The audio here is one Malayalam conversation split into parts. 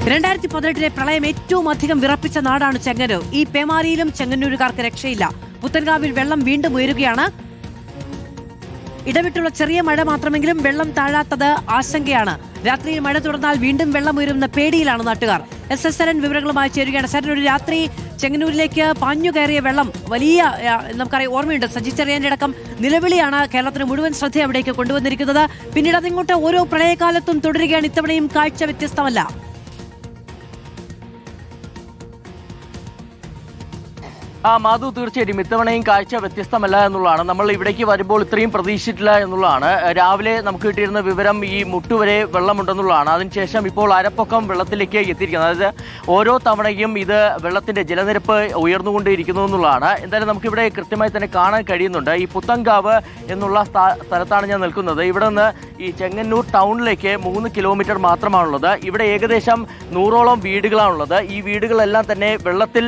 2018 പ്രളയം ഏറ്റവും അധികം വിറപ്പിച്ച നാടാണ് ചെങ്ങന്നൂർ. ഈ പേമാരിയിലും ചെങ്ങന്നൂരുകാർക്ക് രക്ഷയില്ല. പുത്തൻകാവിൽ വെള്ളം വീണ്ടും ഉയരുകയാണ്. ഇടവിട്ടുള്ള ചെറിയ മഴ മാത്രമെങ്കിലും വെള്ളം താഴാത്തത് ആശങ്കയാണ്. രാത്രിയിൽ മഴ തുടർന്നാൽ വീണ്ടും വെള്ളം ഉയരുന്ന പേടിയിലാണ് നാട്ടുകാർ. SSLN വിവരങ്ങളുമായി ചേരുകയാണ്. സാർ, ഒരു രാത്രി ചെങ്ങന്നൂരിലേക്ക് പാഞ്ഞു കയറിയ വെള്ളം വലിയ നമുക്കറിയാം, ഓർമ്മയുണ്ട്. സജി ചെറിയാന്റെ അടക്കം നിലവിളിയാണ് കേരളത്തിന് മുഴുവൻ ശ്രദ്ധ അവിടേക്ക് കൊണ്ടുവന്നിരിക്കുന്നത്. പിന്നീട് അതിങ്ങോട്ട് ഓരോ പ്രളയകാലത്തും തുടരുകയാണ്. ഇത്തവണയും കാഴ്ച വ്യത്യസ്തമല്ല. മാധു, തീർച്ചയായിട്ടും ഇത്തവണയും കാഴ്ച വ്യത്യസ്തമല്ല എന്നുള്ളതാണ്. നമ്മൾ ഇവിടേക്ക് വരുമ്പോൾ ഇത്രയും പ്രതീക്ഷിച്ചിട്ടില്ല എന്നുള്ളതാണ്. രാവിലെ നമുക്ക് കിട്ടിയിരുന്ന വിവരം ഈ മുട്ടുവരെ വെള്ളമുണ്ടെന്നുള്ളതാണ്. അതിനുശേഷം ഇപ്പോൾ അരപ്പൊക്കം വെള്ളത്തിലേക്ക് എത്തിയിരിക്കുന്നത്. അതായത് ഓരോ തവണയും ഇത് വെള്ളത്തിന്റെ ജലനിരപ്പ് ഉയർന്നുകൊണ്ടേയിരിക്കുന്നു എന്നുള്ളതാണ്. എന്തായാലും നമുക്കിവിടെ കൃത്യമായി തന്നെ കാണാൻ കഴിയുന്നുണ്ട്. ഈ പുത്തൻകാവ് എന്നുള്ള സ്ഥലത്താണ് ഞാൻ നിൽക്കുന്നത്. ഇവിടെ നിന്ന് ഈ ചെങ്ങന്നൂർ ടൗണിലേക്ക് 3 കിലോമീറ്റർ മാത്രമാണുള്ളത്. ഇവിടെ ഏകദേശം 100ഓളം വീടുകളാണുള്ളത്. ഈ വീടുകളെല്ലാം തന്നെ വെള്ളത്തിൽ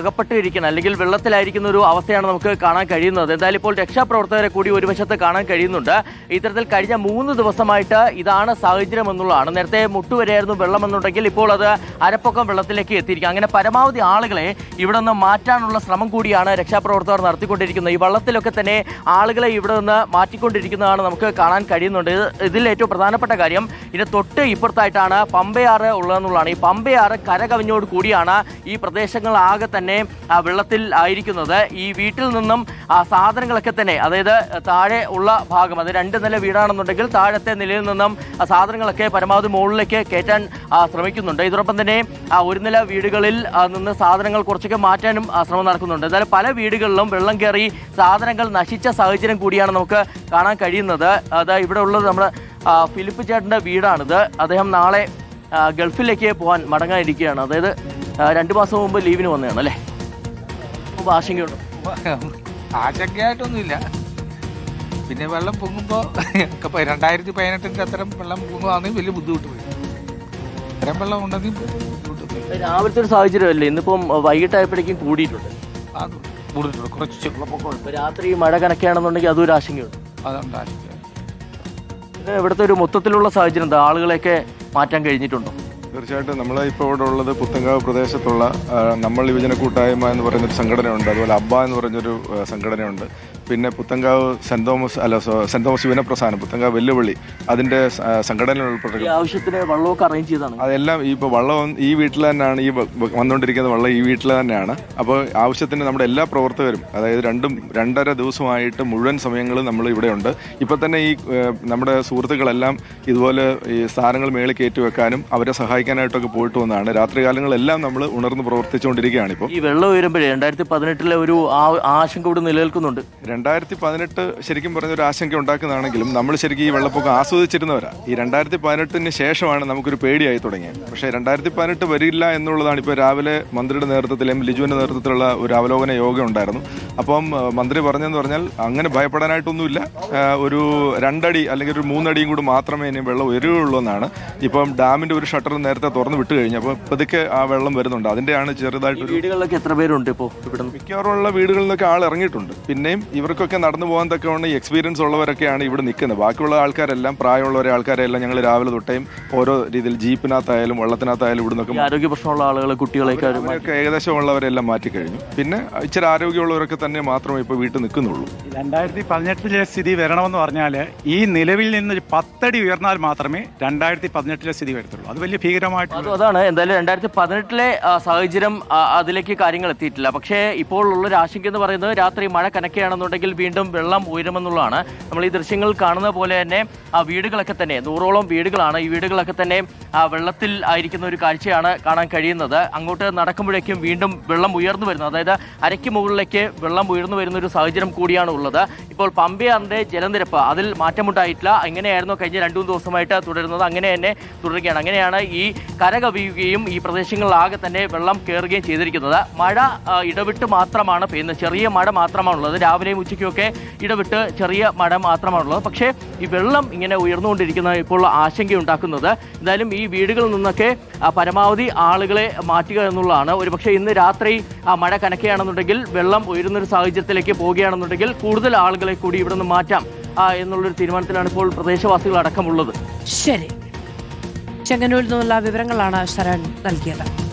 അകപ്പെട്ടിരിക്കുന്ന അല്ലെങ്കിൽ വെള്ളത്തിലായിരിക്കുന്ന ഒരു അവസ്ഥയാണ് നമുക്ക് കാണാൻ കഴിയുന്നത്. എന്തായാലും ഇപ്പോൾ രക്ഷാപ്രവർത്തകരെ കൂടി ഒരു വശത്ത് കാണാൻ കഴിയുന്നുണ്ട്. ഇത്തരത്തിൽ കഴിഞ്ഞ 3 ദിവസമായിട്ട് ഇതാണ് സാഹചര്യം എന്നുള്ളതാണ്. നേരത്തെ മുട്ടുവരെയായിരുന്നു വെള്ളമെന്നുണ്ടെങ്കിൽ ഇപ്പോൾ അത് അരപ്പൊക്കം വെള്ളത്തിലേക്ക് എത്തിയിരിക്കും. അങ്ങനെ പരമാവധി ആളുകളെ ഇവിടെ നിന്ന് മാറ്റാനുള്ള ശ്രമം കൂടിയാണ് രക്ഷാപ്രവർത്തകർ നടത്തിക്കൊണ്ടിരിക്കുന്നത്. ഈ വള്ളത്തിലൊക്കെ തന്നെ ആളുകളെ ഇവിടെ നിന്ന് മാറ്റിക്കൊണ്ടിരിക്കുന്നതാണ് നമുക്ക് കാണാൻ കഴിയുന്നുണ്ട്. ഇതിൽ ഏറ്റവും പ്രധാനപ്പെട്ട കാര്യം ഇതിന് തൊട്ട് ഇപ്പുറത്തായിട്ടാണ് പമ്പയാറ് ഉള്ളതെന്നുള്ളതാണ്. ഈ പമ്പയാറ് കരകവിഞ്ഞോട് കൂടിയാണ് ഈ പ്രദേശങ്ങളാകെ തന്നെ വെള്ളത്തിൽ ആയിരിക്കുന്നത്. ഈ വീട്ടിൽ നിന്നും സാധനങ്ങളൊക്കെ തന്നെ, അതായത് താഴെ ഉള്ള ഭാഗം, അത് 2 നില വീടാണെന്നുണ്ടെങ്കിൽ താഴത്തെ നിലയിൽ നിന്നും സാധനങ്ങളൊക്കെ പരമാവധി മുകളിലേക്ക് കയറ്റാൻ ശ്രമിക്കുന്നുണ്ട്. ഇതോടൊപ്പം തന്നെ 1 നില വീടുകളിൽ നിന്ന് സാധനങ്ങൾ കുറച്ചൊക്കെ മാറ്റാനും ശ്രമം നടക്കുന്നുണ്ട്. എന്തായാലും പല വീടുകളിലും വെള്ളം കയറി സാധനങ്ങൾ നശിച്ച സാഹചര്യം കൂടിയാണ് നമുക്ക് കാണാൻ കഴിയുന്നത്. അത് ഇവിടെ ഉള്ളത് നമ്മുടെ ഫിലിപ്പ് ചേട്ടൻ്റെ വീടാണിത്. അദ്ദേഹം നാളെ ഗൾഫിലേക്ക് പോകാൻ മടങ്ങാനിരിക്കുകയാണ്. അതായത് 2 മാസം മുമ്പ് ലീവിന് വന്നതാണ് അല്ലേ? ആശങ്കയുണ്ട്? ആശങ്കയായിട്ടൊന്നുമില്ല. പിന്നെ വെള്ളം പൊങ്ങുമ്പോൾ 2018 അത്തരം വെള്ളം പൊങ്ങുകയാണെങ്കിൽ വലിയ ബുദ്ധിമുട്ട് വരും. അത്തരം വെള്ളം ഉണ്ടെങ്കിൽ ബുദ്ധിമുട്ട്. രാവിലത്തെ ഒരു സാഹചര്യമല്ലേ? ഇന്നിപ്പം വൈകിട്ടായപ്പോഴേക്കും കൂടിയിട്ടുണ്ട്. അത് കൂടുതലുണ്ട്, കുറച്ച് വെള്ളപ്പൊക്കം. രാത്രി മഴ കണക്കെയാണെന്നുണ്ടെങ്കിൽ അതൊരു ആശങ്കയുണ്ട്. അതുകൊണ്ട് ആശങ്ക. പിന്നെ ഇവിടുത്തെ ഒരു മൊത്തത്തിലുള്ള സാഹചര്യം എന്താ? ആളുകളെയൊക്കെ മാറ്റാൻ കഴിഞ്ഞിട്ടുണ്ടോ? തീർച്ചയായിട്ടും നമ്മൾ ഇപ്പോൾ ഇവിടെ ഉള്ളത് പുത്തൻകാവ് പ്രദേശത്തുള്ള നമ്മൾ യുവജന കൂട്ടായ്മ എന്ന് പറയുന്നൊരു സംഘടനയുണ്ട്. അതുപോലെ അബ്ബ എന്ന് പറഞ്ഞൊരു സംഘടനയുണ്ട്. പിന്നെ പുത്തൻകാവ് സെന്റ് തോമസ് യുവനപ്രസ്ഥാനം പുത്തൻകാവ് വെല്ലുവിളി അതിന്റെ സംഘടനയിൽ ഉൾപ്പെട്ട ആവശ്യത്തിന് വെള്ളമൊക്കെ അറേഞ്ച് ചെയ്താണ്. അതെല്ലാം ഇപ്പോൾ വള്ളം ഈ വീട്ടിൽ തന്നെയാണ്. ഈ വന്നുകൊണ്ടിരിക്കുന്ന വെള്ളം ഈ വീട്ടിൽ തന്നെയാണ്. അപ്പോൾ ആവശ്യത്തിന് നമ്മുടെ എല്ലാ പ്രവർത്തകരും, അതായത് 2.5 ദിവസമായിട്ട് മുഴുവൻ സമയങ്ങളും നമ്മൾ ഇവിടെ ഉണ്ട്. ഇപ്പം തന്നെ ഈ നമ്മുടെ സുഹൃത്തുക്കളെല്ലാം ഇതുപോലെ ഈ സാധനങ്ങൾ മേളിൽ കയറ്റി വെക്കാനും അവരെ സഹായിക്കാനായിട്ടൊക്കെ പോയിട്ട് വന്നതാണ്. രാത്രികാലങ്ങളെല്ലാം നമ്മൾ ഉണർന്ന് പ്രവർത്തിച്ചുകൊണ്ടിരിക്കുകയാണ്. ഇപ്പോൾ ഈ വെള്ളം ഉയരുമ്പോഴേ 2018 ഒരു ആശങ്ക ഇവിടെ നിലനിൽക്കുന്നുണ്ട്. 2018 ശരിക്കും പറഞ്ഞൊരു ആശങ്ക ഉണ്ടാക്കുന്നതാണെങ്കിലും നമ്മൾ ശരിക്കും ഈ വെള്ളപ്പൊക്കം ആസ്വദിച്ചിരുന്നവരാണ്. ഈ 2018 ശേഷമാണ് നമുക്കൊരു പേടിയായി തുടങ്ങിയത്. പക്ഷേ 2018 വരില്ല എന്നുള്ളതാണ്. ഇപ്പോൾ രാവിലെ മന്ത്രിയുടെ നേതൃത്വത്തിലും ലിജുവിൻ്റെ നേതൃത്വത്തിലുള്ള ഒരു അവലോകന യോഗം ഉണ്ടായിരുന്നു. അപ്പം മന്ത്രി പറഞ്ഞെന്ന് പറഞ്ഞാൽ അങ്ങനെ ഭയപ്പെടാനായിട്ടൊന്നുമില്ല. ഒരു 2 അടി അല്ലെങ്കിൽ ഒരു 3 അടിയും കൂടി മാത്രമേ ഇനി വെള്ളം ഉയരുകയുള്ളൂ എന്നാണ്. ഇപ്പം ഡാമിൻ്റെ ഒരു ഷട്ടർ നേരത്തെ തുറന്ന് വിട്ട് കഴിഞ്ഞു. അപ്പോൾ പതുക്കെ ആ വെള്ളം വരുന്നുണ്ട്. അതിൻ്റെയാണ് ചെറുതായിട്ട്. വീടുകളിലൊക്കെ എത്ര പേരുണ്ട് ഇപ്പോൾ? ഇവിടെ മിക്കവാറുമുള്ള വീടുകളിൽ നിന്നൊക്കെ ആൾ ഇറങ്ങിയിട്ടുണ്ട്. പിന്നെയും ഇവർക്കൊക്കെ നടന്നു പോകാൻ തക്കവണ്ണം എക്സ്പീരിയൻസ് ഉള്ളവരൊക്കെയാണ് ഇവിടെ നിൽക്കുന്നത്. ബാക്കിയുള്ള ആൾക്കാരെല്ലാം, പ്രായമുള്ളവരെ ആൾക്കാരെല്ലാം ഞങ്ങൾ രാവിലെ തൊട്ടേയും ഓരോ രീതിയിൽ ജീപ്പിനകത്തായാലും വെള്ളത്തിനകത്തായാലും ഇവിടെ നിന്നൊക്കെ ആരോഗ്യ പ്രശ്നമുള്ള ആളുകൾ, കുട്ടികളൊക്കെ ഏകദേശം ഉള്ളവരെല്ലാം മാറ്റി കഴിഞ്ഞു. പിന്നെ ഇച്ചിരി ആരോഗ്യമുള്ളവരൊക്കെ തന്നെ മാത്രമേ ഇപ്പോൾ വീട്ടിൽ നിൽക്കുന്നുള്ളൂ. 2018 സ്ഥിതി വരണമെന്ന് പറഞ്ഞാൽ ഈ നിലവിൽ നിന്ന് 10 അടി ഉയർന്നാൽ മാത്രമേ 2018 സ്ഥിതി വരത്തുള്ളൂ. അത് വലിയ ഭീകരമായിട്ട്. അതാണ്. എന്തായാലും 2018 സാഹചര്യം അതിലേക്ക് കാര്യങ്ങൾ എത്തിയിട്ടില്ല. പക്ഷേ ഇപ്പോൾ ഉള്ളൊരു ആശങ്ക എന്ന് പറയുന്നത് രാത്രി മഴ കനക്കുകയാണെന്നുണ്ടെങ്കിൽ വീണ്ടും വെള്ളം ഉയരുമെന്നുള്ളതാണ്. നമ്മൾ ഈ ദൃശ്യങ്ങൾ കാണുന്ന പോലെ തന്നെ ആ വീടുകളൊക്കെ തന്നെ 100ഓളം വീടുകളാണ്. ഈ വീടുകളൊക്കെ തന്നെ വെള്ളത്തിൽ ആയിരിക്കുന്ന ഒരു കാഴ്ചയാണ് കാണാൻ കഴിയുന്നത്. അങ്ങോട്ട് നടക്കുമ്പോഴേക്കും വീണ്ടും വെള്ളം ഉയർന്നു വരുന്നു. അതായത് അരയ്ക്ക് മുകളിലേക്ക് വെള്ളം ഉയർന്നു വരുന്ന ഒരു സാഹചര്യം കൂടിയാണ് ഉള്ളത്. ഇപ്പോൾ പമ്പയാറിന്റെ ജലനിരപ്പ് അതിൽ മാറ്റമുണ്ടായിട്ടില്ല. എങ്ങനെയായിരുന്നു കഴിഞ്ഞ 2-3 ദിവസമായിട്ട് തുടരുന്നത്, അങ്ങനെ തന്നെ തുടരുകയാണ്. അങ്ങനെയാണ് ഈ കര കവിയുകയും ഈ പ്രദേശങ്ങളിലാകെ തന്നെ വെള്ളം കയറുകയും ചെയ്തിരിക്കുന്നത്. മഴ ഇടവിട്ട് മാത്രമാണ് പെയ്യുന്നത്. ചെറിയ മഴ മാത്രമാണുള്ളത്. രാവിലെയും ഉച്ചയ്ക്കുമൊക്കെ ഇടവിട്ട് ചെറിയ മഴ മാത്രമാണുള്ളത്. പക്ഷേ ഈ വെള്ളം ഇങ്ങനെ ഉയർന്നുകൊണ്ടിരിക്കുന്ന ഇപ്പോൾ ആശങ്കയുണ്ടാക്കുന്നത്. എന്തായാലും ഈ വീടുകളിൽ നിന്നൊക്കെ പരമാവധി ആളുകളെ മാറ്റുക എന്നുള്ളതാണ്. ഒരുപക്ഷെ ഇന്ന് രാത്രി മഴ കനക്കുകയാണെന്നുണ്ടെങ്കിൽ, വെള്ളം ഉയരുന്നൊരു സാഹചര്യത്തിലേക്ക് പോവുകയാണെന്നുണ്ടെങ്കിൽ കൂടുതൽ ആളുകളെ കൂടി ഇവിടെ നിന്ന് മാറ്റാം എന്നുള്ളൊരു തീരുമാനത്തിലാണ് ഇപ്പോൾ പ്രദേശവാസികൾ അടക്കമുള്ളത്. ശരി. ചെങ്ങന്നൂരിൽ നിന്നുള്ള വിവരങ്ങളാണ് ശരൺ നൽകിയത്.